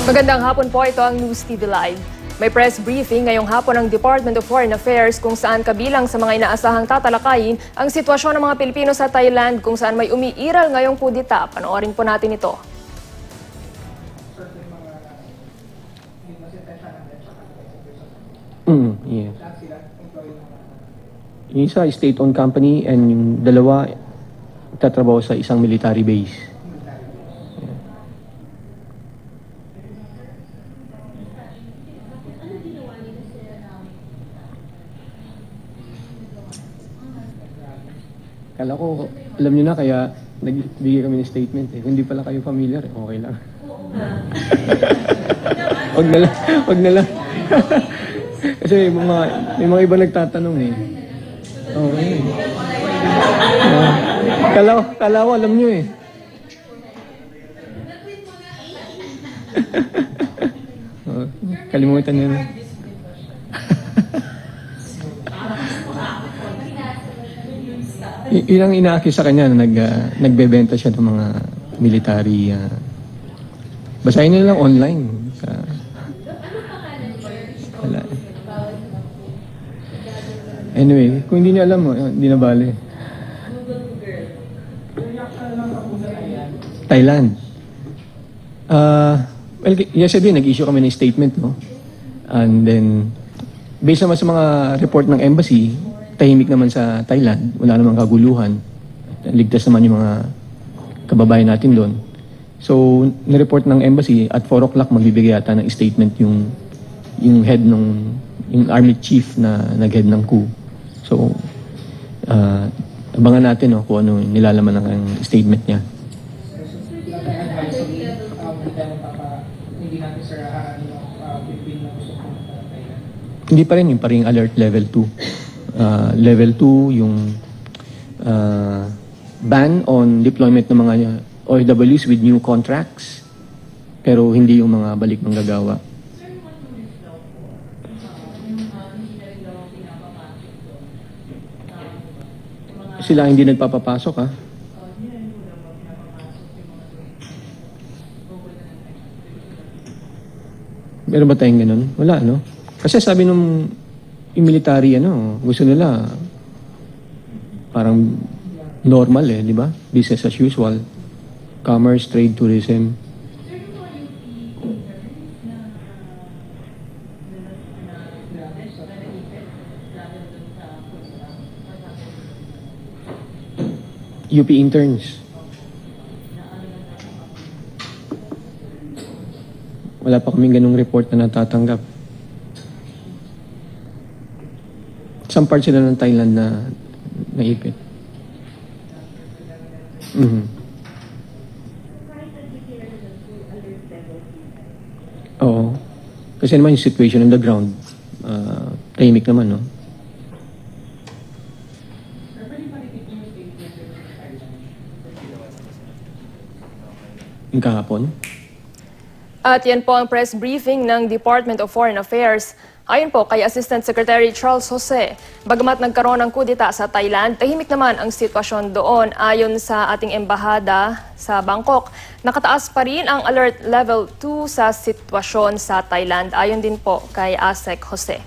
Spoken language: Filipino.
Magandang hapon po, ito ang News TV Live. May press briefing ngayong hapon ng Department of Foreign Affairs kung saan kabilang sa mga inaasahang tatalakayin ang sitwasyon ng mga Pilipino sa Thailand kung saan may umiiral ngayong kudita. Panoorin po natin ito. Yeah. Yung isa state-owned company and yung dalawa tatrabaho sa isang military base. Kala ko, alam nyo na, kaya nagbigay kami ng statement eh. Kung hindi pala kayo familiar, okay lang. Wag na lang. Kasi may mga iba nagtatanong eh. Okay. Kala ko, alam nyo eh. Kalimutan nyo na. Yun ang inaakis sa kanya na nagbebenta siya ng mga military. Basahin nyo lang online. Wala. Anyway, kung hindi niya alam mo, hindi na bale. Thailand. Well, yesterday nag-issue kami ng statement, no? And then, based naman sa mga report ng embassy, tahimik naman sa Thailand, wala namang kaguluhan. Ligtas naman yung mga kababayan natin doon. So, nireport ng embassy at 4 o'clock magbibigay yata ng statement yung head yung army chief na nag-head ng coup. So, abangan natin kung ano nilalaman ng statement niya. Hindi pa rin, yung pa rin alert level 2. Level 2, yung ban on deployment ng mga OFWs with new contracts, pero hindi yung mga balik manggagawa. Sila hindi nagpapapasok, ha? Meron ba tayong ganun? Wala, no? Kasi sabi nung yung military, gusto nila parang normal di ba? Business as usual. Commerce, trade, tourism. UP interns. Wala pa kaming ganung report na natatanggap. Some part sila ng Thailand na naipit. Oo. Kasi naman yung situation on the ground, tahimik naman, no? Yung kahapon? At yan po ang press briefing ng Department of Foreign Affairs. Ayon po kay Assistant Secretary Charles Jose, bagamat nagkaroon ng kudita sa Thailand, tahimik naman ang sitwasyon doon. Ayon sa ating embahada sa Bangkok, nakataas pa rin ang alert level 2 sa sitwasyon sa Thailand. Ayon din po kay ASEC Jose.